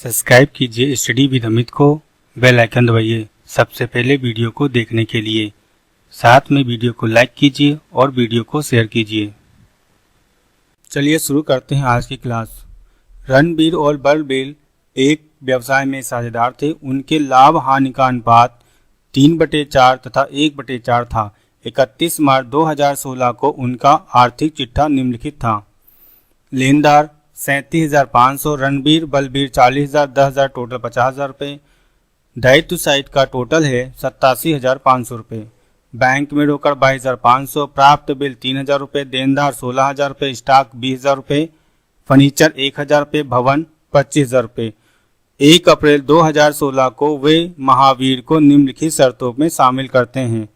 Subscribe कीजिए study with Amit को, bell icon दबाइए सबसे पहले वीडियो को देखने के लिए। साथ में वीडियो को लाइक कीजिए और वीडियो को शेयर कीजिए। चलिए शुरू करते हैं आज की क्लास। रणबीर और बलबीर एक व्यवसाय में साझेदार थे। उनके लाभ हानि का अनुपात 3/4 तथा 1/4 था। 31 मार्च 2016 को उनका आर्थिक चिट्ठा निम्नलिखित था। लेनदार 37,500, रणबीर बलबीर 40,000, 10,000, टोटल 50,000 रुपये। दायित्व साइट का टोटल है 87,500 रुपये। बैंक में रोकड़ 22,500, प्राप्त बिल 3,000 रुपये, देनदार 16,000 रुपये, स्टॉक 20,000 रुपये, फर्नीचर 1,000 रुपये, भवन 25,000 रुपये। 1 अप्रैल 2016 को वे महावीर को निम्नलिखित शर्तों में शामिल करते हैं।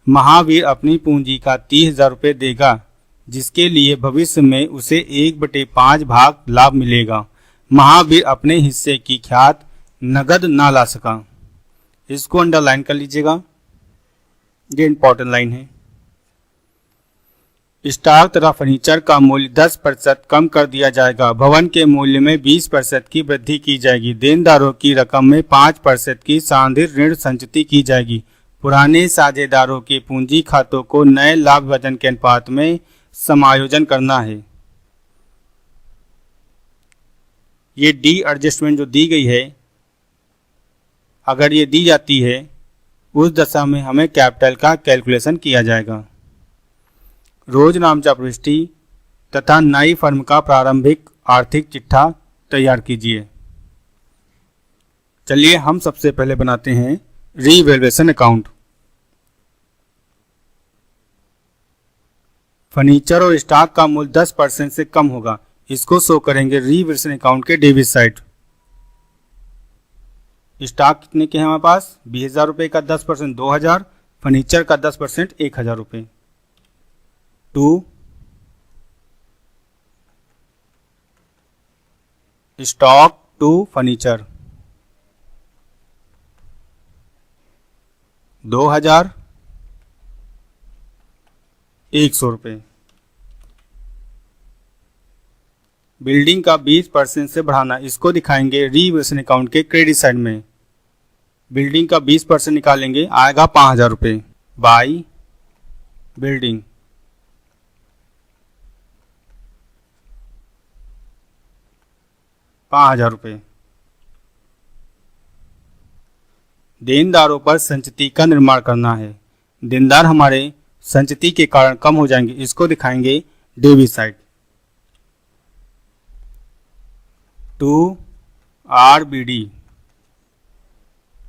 महावीर अपनी पूंजी का 30,000 रुपये देगा, जिसके लिए भविष्य में उसे 1/5 भाग लाभ मिलेगा। महावीर अपने हिस्से की ख्यात नगद ना ला सका। इसको अंडरलाइन कर लीजिएगा, ये इंपॉर्टेंट लाइन है। स्टॉक तथा फर्नीचर का मूल्य 10% कम कर दिया जाएगा। भवन के मूल्य में 20% की वृद्धि की जाएगी। देनदारों की रकम में 5% की सांधिक ऋण संचिति की जाएगी। पुराने साझेदारों के पूंजी खातों को नए लाभ विभाजन के अनुपात में समायोजन करना है। ये डी एडजस्टमेंट जो दी गई है, अगर ये दी जाती है उस दशा में हमें कैपिटल का कैलकुलेशन किया जाएगा। रोज नामचा प्रविष्टि तथा नई फर्म का प्रारंभिक आर्थिक चिट्ठा तैयार कीजिए। चलिए हम सबसे पहले बनाते हैं रीवैल्यूएशन अकाउंट। फर्नीचर और स्टॉक का मूल्य 10% से कम होगा। इसको शो करेंगे रीवैल्यूएशन अकाउंट के डेबिट साइड। स्टॉक कितने के हैं हमारे पास? 20,000 रुपये का 10% 2,000, फर्नीचर का 10% 1,000 रुपये। 2 स्टॉक टू फर्नीचर 2,000 100 रुपये। बिल्डिंग का 20% से बढ़ाना, इसको दिखाएंगे रीवैल्यूएशन अकाउंट के क्रेडिट साइड में। बिल्डिंग का 20% निकालेंगे, आएगा 5,000 रुपये। बाई बिल्डिंग 5,000 रुपये। देनदारों पर संचिति का निर्माण करना है। देनदार हमारे संचिति के कारण कम हो जाएंगे, इसको दिखाएंगे डेबिट साइड। 2 RBD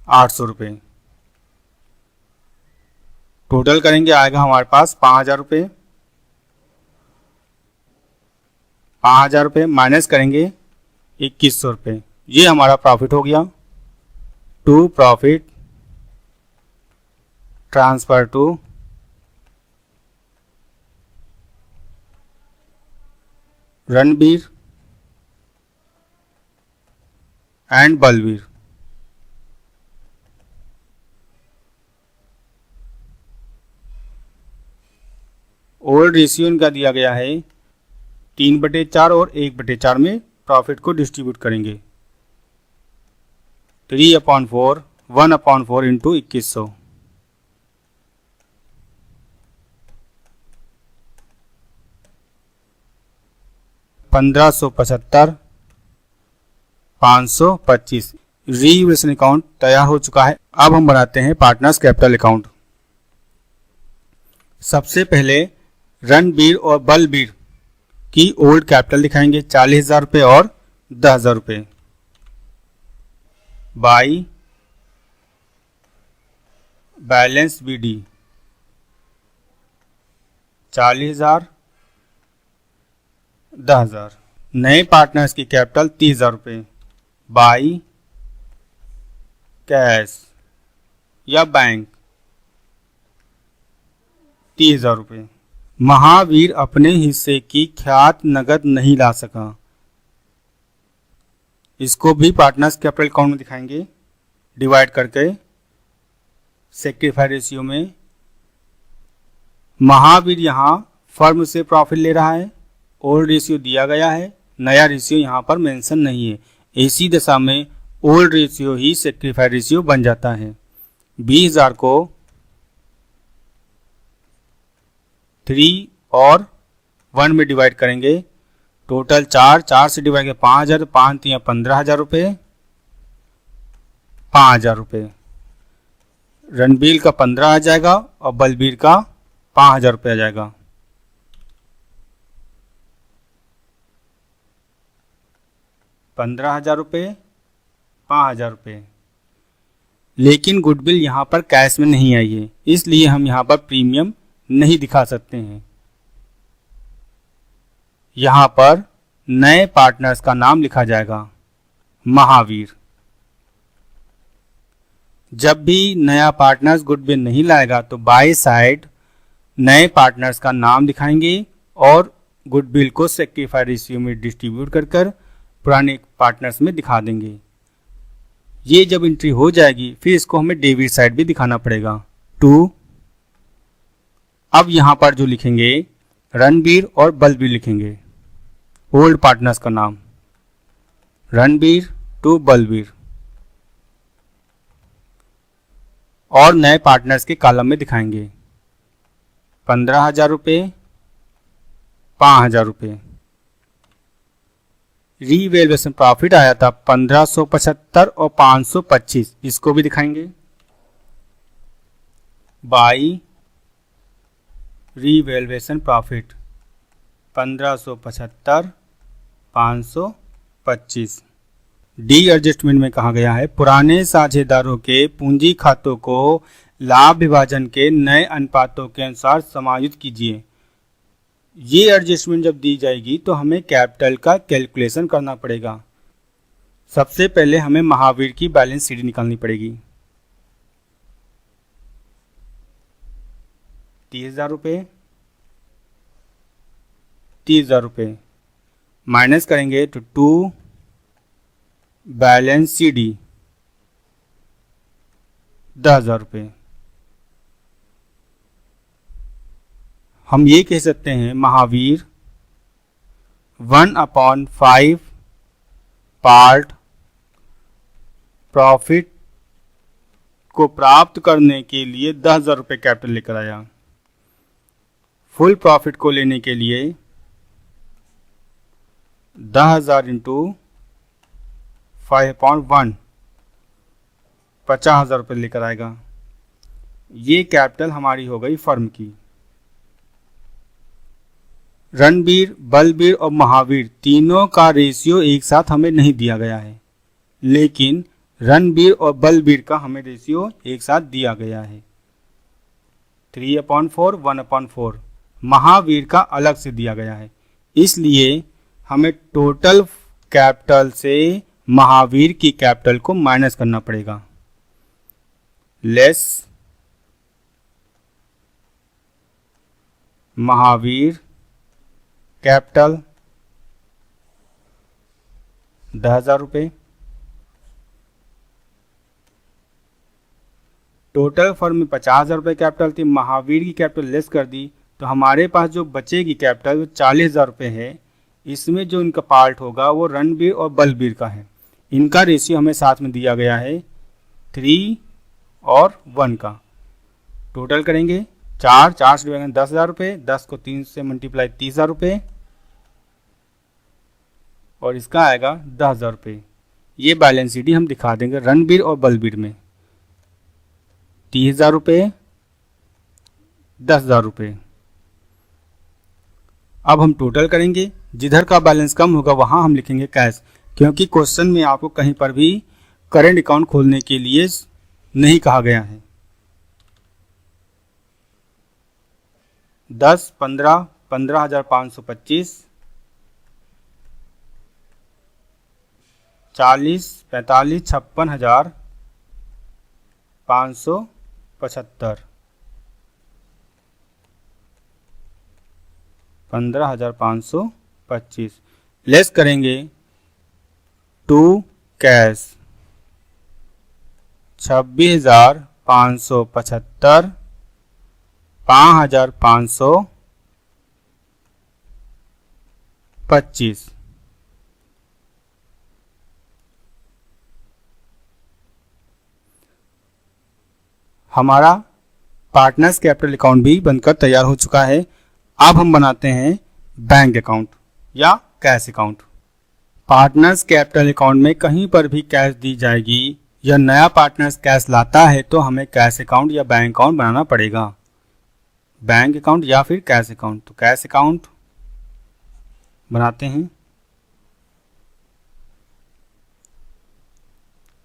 800 रुपये। टोटल करेंगे, आएगा हमारे पास 5,000 रुपये। 5,000 रुपये माइनस करेंगे 2,100 रुपये। ये हमारा प्रॉफिट हो गया। To profit transfer to Ranbir and Balbir. Old ratio इनका दिया गया है 3/4 और 1/4 में प्रॉफिट को डिस्ट्रीब्यूट करेंगे। 3/4 1/4 इंटू 2,100। 1,575 525। रीवैल्यूएशन अकाउंट तैयार हो चुका है। अब हम बनाते हैं पार्टनर्स कैपिटल अकाउंट। सबसे पहले रणबीर और बलबीर की ओल्ड कैपिटल दिखाएंगे 40,000 रुपये और 10,000 रुपये। By balance BD 40,000 10,000। नए पार्टनर्स की कैपिटल 30,000 रुपये। बाई कैश या बैंक 30,000 रुपये। महावीर अपने हिस्से की ख्यात नगद नहीं ला सका। इसको भी पार्टनर्स कैपिटल अकाउंट में दिखाएंगे डिवाइड करके सेक्रीफाई रेशियो में। महावीर यहाँ फर्म से प्रॉफिट ले रहा है, ओल्ड रेशियो दिया गया है, नया रेशियो यहाँ पर मेंशन नहीं है, ऐसी दशा में ओल्ड रेशियो ही सेक्रीफाइड रेशियो बन जाता है। 20,000 को 3 और 1 में डिवाइड करेंगे, टोटल 4 से डिवाइड करेंगे 5,000, 5 3 15,000 रुपये, 5,000 रुपये। रणबीर का 15 आ जाएगा और बलबीर का 5,000 रुपये आ जाएगा। ₹15,000, 5,000 रुपये। लेकिन गुडविल यहाँ पर कैश में नहीं आई है, इसलिए हम यहाँ पर प्रीमियम नहीं दिखा सकते हैं। यहाँ पर नए पार्टनर्स का नाम लिखा जाएगा महावीर। जब भी नया पार्टनर्स गुडविल नहीं लाएगा तो बाय साइड नए पार्टनर्स का नाम दिखाएंगे और गुडविल को सेक्रीफाइड रेशियो में डिस्ट्रीब्यूट कर पुराने पार्टनर्स में दिखा देंगे। ये जब एंट्री हो जाएगी फिर इसको हमें डेबिट साइड भी दिखाना पड़ेगा 2। अब यहां पर जो लिखेंगे रणबीर और बलबीर लिखेंगे, ओल्ड पार्टनर्स का नाम रणबीर टू बलबीर, और नए पार्टनर्स के कॉलम में दिखाएंगे 15,000 रुपये, 5,000 रुपये। रीवैल्यूएशन प्रॉफिट आया था 1,575 और 525, इसको भी दिखाएंगे by revaluation profit 1,575, 525। D adjustment में कहा गया है पुराने साझेदारों के पूंजी खातों को लाभ विभाजन के नए अनुपातों के अनुसार समायोजित कीजिए। ये एडजस्टमेंट जब दी जाएगी तो हमें कैपिटल का कैलकुलेशन करना पड़ेगा। सबसे पहले हमें महावीर की बैलेंस शीट निकालनी पड़ेगी। 30,000 रुपये, 30,000 रुपये माइनस करेंगे तो 2 बैलेंस सीडी 10,000 रुपये। हम ये कह सकते हैं महावीर 1/5 पार्ट प्रॉफिट को प्राप्त करने के लिए 10,000 रुपये कैपिटल लेकर आया। फुल प्रॉफिट को लेने के लिए 10,000 इंटू 5/1 50,000 रुपये लेकर आएगा। ये कैपिटल हमारी हो गई फर्म की। रणबीर, बलबीर और महावीर तीनों का रेशियो एक साथ हमें नहीं दिया गया है, लेकिन रणबीर और बलबीर का हमें रेशियो एक साथ दिया गया है 3/4, 1/4। महावीर का अलग से दिया गया है, इसलिए हमें टोटल कैपिटल से महावीर की कैपिटल को माइनस करना पड़ेगा। लेस महावीर कैपिटल 10,000 रुपये। टोटल फर्म में 50,000 रुपये कैपिटल थी, महावीर की कैपिटल लेस कर दी तो हमारे पास जो बचेगी कैपिटल वो 40,000 रुपये है। इसमें जो इनका पार्ट होगा वो रणबीर और बलबीर का है। इनका रेशियो हमें साथ में दिया गया है 3 और 1 का। टोटल करेंगे 4 से डिवाइड 10,000 रुपये, 10 को 3 से मल्टीप्लाई 30,000 रुपये और इसका आएगा 10,000 रुपये। ये बैलेंस शीट हम दिखा देंगे रणबीर और बलबीर में 30,000 रुपये, 10,000 रुपये। अब हम टोटल करेंगे, जिधर का बैलेंस कम होगा वहां हम लिखेंगे कैश, क्योंकि क्वेश्चन में आपको कहीं पर भी करंट अकाउंट खोलने के लिए नहीं कहा गया है। 10, 15, 15,525, 40, 45, 56,575, 15,525 लेस करेंगे 2 कैश 26,575, 5,525। हमारा पार्टनर्स कैपिटल अकाउंट भी बनकर तैयार हो चुका है। अब हम बनाते हैं बैंक अकाउंट या cash account. Partners capital account में कहीं पर भी कैश दी जाएगी या नया पार्टनर्स कैश लाता है तो हमें कैश अकाउंट या बैंक अकाउंट बनाना पड़ेगा। बैंक अकाउंट या फिर कैश अकाउंट। तो कैश अकाउंट बनाते हैं।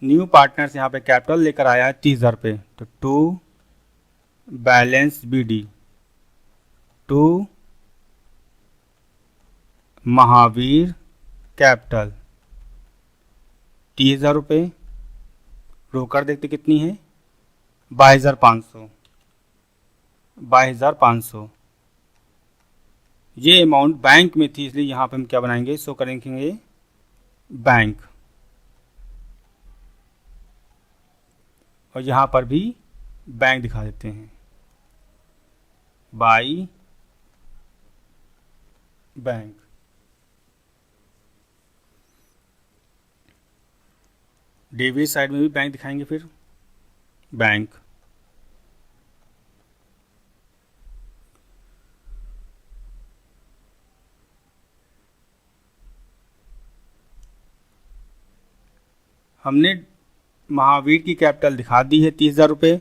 न्यू पार्टनर्स यहाँ पे कैपिटल लेकर आया है 30,000 रुपये, तो to balance BD to Mahavir capital 30,000 रुपये। रोकर देखते कितनी है, 22,500। 22,500 ये अमाउंट बैंक में थी, इसलिए यहाँ पे हम क्या बनाएंगे, शो करेंगे बैंक। और यहाँ पर भी बैंक दिखा देते हैं, बाई बैंक। डेबिट साइड में भी बैंक दिखाएंगे, फिर बैंक। हमने महावीर की कैपिटल दिखा दी है 30,000 रुपये।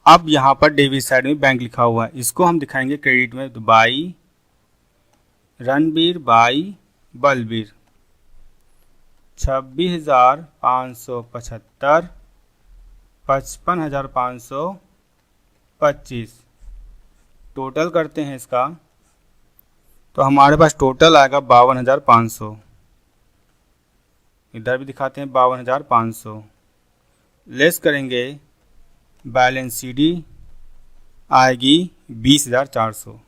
अब यहाँ पर डेबिट साइड में बैंक लिखा हुआ है, इसको हम दिखाएंगे क्रेडिट में, तो by Ranbir by Balbir 26,575 55,525। Total करते हैं इसका, तो हमारे पास टोटल आएगा 52,500। इधर भी दिखाते हैं 52,500। लेस करेंगे बैलेंस CD आएगी 20,400।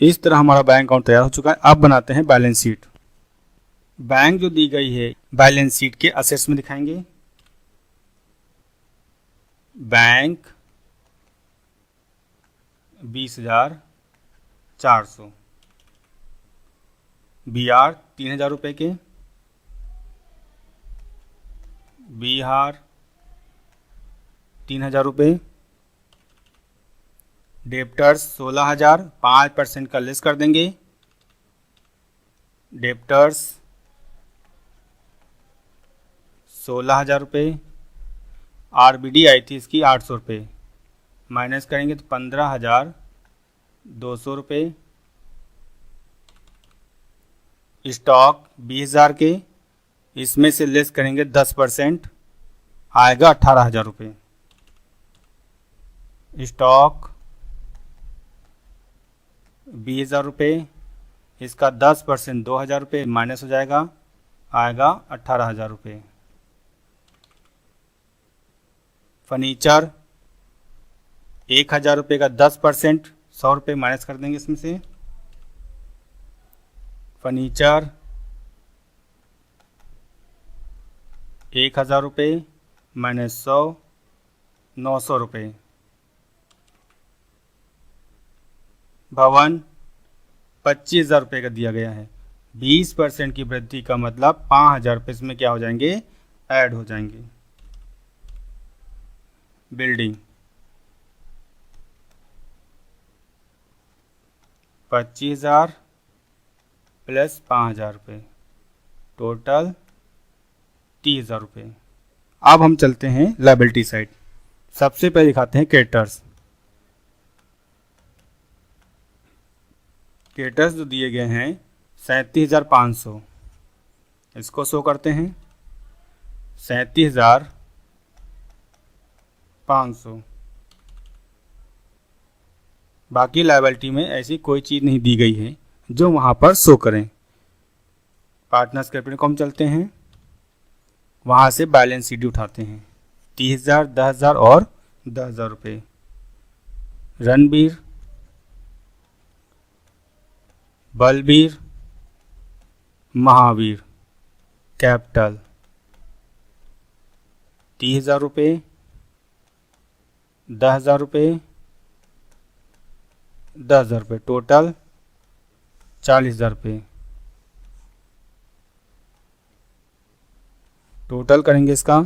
इस तरह हमारा बैंक अकाउंट तैयार हो चुका है। अब बनाते हैं बैलेंस शीट। बैंक जो दी गई है बैलेंस शीट के असेट्स में दिखाएंगे, बैंक 20,400, BR 3,000 रुपये के, बिहार 3,000 रुपये, डेप्टर्स 16,000, 5% का लेस कर देंगे। डेप्टर्स 16,000 रुपये। RBD आई थी इसकी 800 रुपये, माइनस करेंगे तो 15,200 रुपये। स्टॉक 20,000 के, इसमें से लेस करेंगे 10%, आएगा 18,000 रुपये। स्टॉक 20,000 रुपये, इसका 10% 2,000 रुपये माइनस हो जाएगा, आएगा 18,000 रुपये। फर्नीचर 1,000 रुपये का 10% 100 रुपये माइनस कर देंगे इसमें से। फर्नीचर 1,000 रुपये माइनस 100, 900 रुपये। भवन 25,000 रुपये का दिया गया है। 20% की वृद्धि का मतलब 5,000 रुपये इसमें क्या हो जाएंगे, ऐड हो जाएंगे। बिल्डिंग 25,000 प्लस 5,000 रुपये, टोटल 30,000 रुपये। अब हम चलते हैं लायबिलिटी साइड। सबसे पहले दिखाते हैं क्रेडिटर्स। क्रेडिटर्स जो दिए गए हैं 37,500, इसको शो करते हैं 37,500। बाकी लायबिलिटी में ऐसी कोई चीज़ नहीं दी गई है जो वहाँ पर शो करें। पार्टनर्स कैपिटल को हम चलते हैं, वहाँ से बैलेंस शीट उठाते हैं। 30,000, 10,000 और 10,000 रुपये। रणबीर, बलबीर, महावीर कैपिटल 30,000 रुपये, 10,000 रुपये, 10,000 रुपये, टोटल 40,000 रुपये। टोटल करेंगे इसका,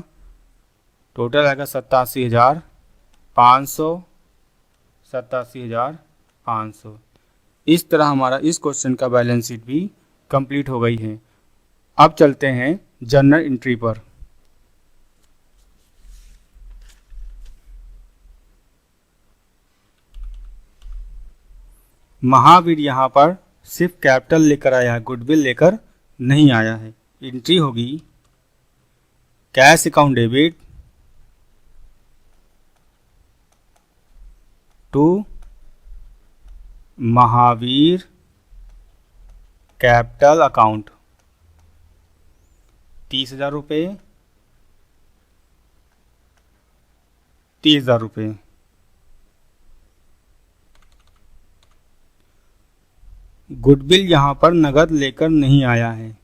टोटल आएगा 500, 87,500। इस तरह हमारा इस क्वेश्चन का बैलेंस शीट भी कंप्लीट हो गई है। अब चलते हैं जर्नल एंट्री पर। महावीर यहाँ पर सिर्फ कैपिटल लेकर आया है, गुडविल लेकर नहीं आया है। एंट्री होगी cash account debit to Mahavir capital account 30,000 रुपये, 30,000 रुपये। गुडविल यहाँ पर नगद लेकर नहीं आया है,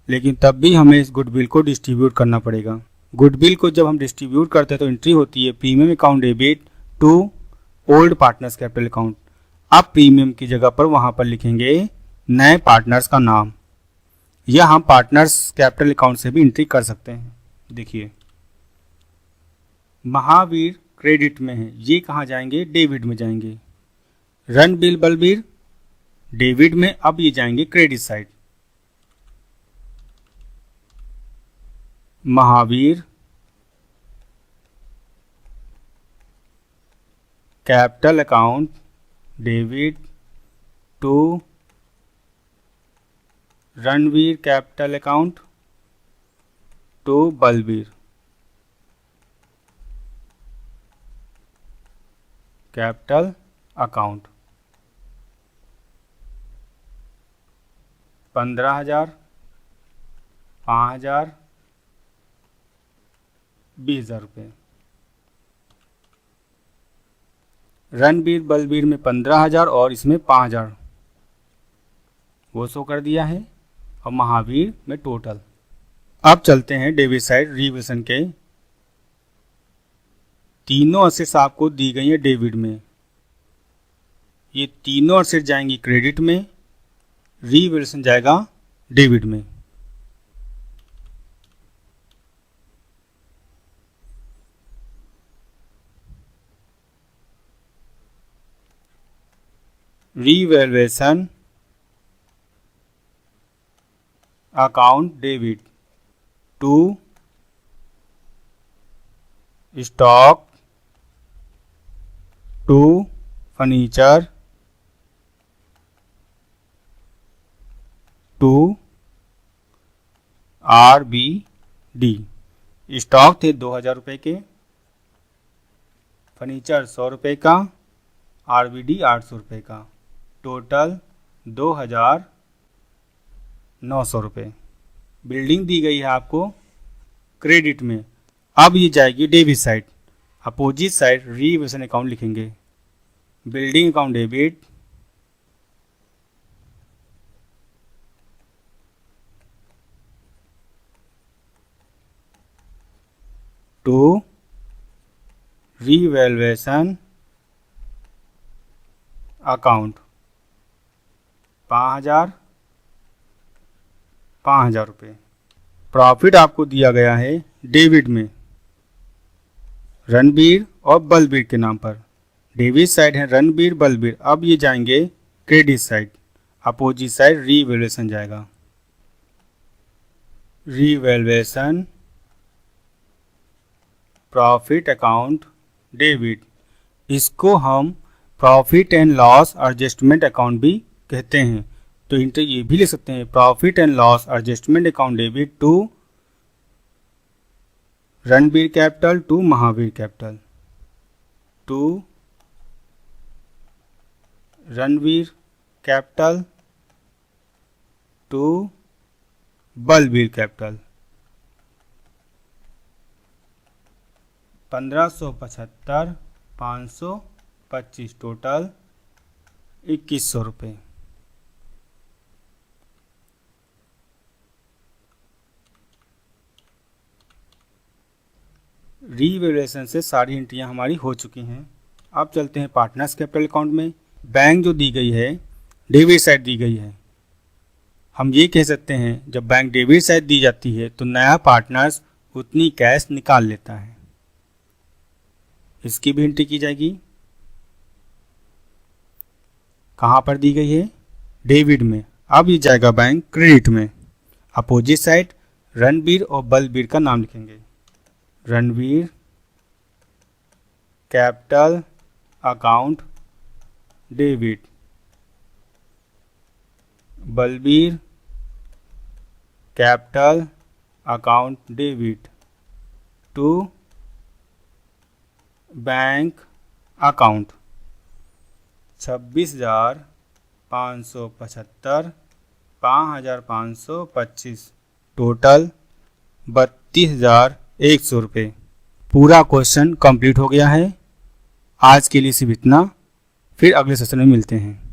लेकिन तब भी हमें इस गुडविल को डिस्ट्रीब्यूट करना पड़ेगा। गुडविल को जब हम डिस्ट्रीब्यूट करते हैं तो एंट्री होती है premium account debit to old partners capital account. अब प्रीमियम की जगह पर वहां पर लिखेंगे नए पार्टनर्स का नाम, या हम पार्टनर्स कैपिटल अकाउंट से भी एंट्री कर सकते हैं। देखिए महावीर क्रेडिट में है, ये कहाँ जाएंगे, डेबिट में जाएंगे। रणबीर बलबीर डेबिट में, अब ये जाएंगे credit side. Mahavir capital account debit to Ranvir capital account to Balbir capital account. 15,000, 5,000, 20,000 रुपये। रणबीर बलबीर में 15,000 और इसमें 5,000 वो शो कर दिया है, और महावीर में टोटल। अब चलते हैं डेबिट साइड रिविजन के। तीनों असेट्स आपको दी गई है डेबिट में, ये तीनों असेट जाएंगी क्रेडिट में, रिवैल्यूएशन जाएगा डेबिट में। Revaluation account debit to stock to furniture to RBD। Stock थे 2,000 रुपये के, फर्नीचर 100 रुपये का, RBD 800 रुपये का, टोटल 2,900 रुपये। बिल्डिंग दी गई है आपको क्रेडिट में, अब ये जाएगी debit side. Opposite side revaluation account लिखेंगे। Building account debit to revaluation account 5,000 रुपये। प्रॉफिट आपको दिया गया है डेबिट में रणबीर और बलबीर के नाम पर। डेबिट साइड है रणबीर बलबीर, अब ये जाएंगे credit side. Opposite side revaluation जाएगा। रिवैल्यूएशन प्रॉफिट अकाउंट डेबिट, इसको हम profit and loss adjustment account भी कहते हैं। तो इंटर ये भी लिख सकते हैं profit and loss adjustment account debit to Ranbir capital to Mahavir capital to Ranbir capital to Balbir capital. 1575, 525, total 2,100 रुपये। रिवैल्यूएशन से सारी एंट्रियां हमारी हो चुकी हैं। अब चलते हैं पार्टनर्स कैपिटल अकाउंट में। बैंक जो दी गई है डेबिट साइड दी गई है। हम ये कह सकते हैं जब बैंक डेबिट साइड दी जाती है तो नया पार्टनर्स उतनी कैश निकाल लेता है। इसकी भी एंट्री की जाएगी। कहाँ पर दी गई है? डेबिट में। अब ये जाएगा बैंक क्रेडिट में। अपोजिट साइड रणबीर और बलबीर का नाम लिखेंगे। Ranbir capital account debit, Balbir capital account debit to bank account 26,575 5,525 total 32,100 रुपये। पूरा क्वेश्चन कंप्लीट हो गया है। आज के लिए सिर्फ इतना, फिर अगले सेशन में मिलते हैं।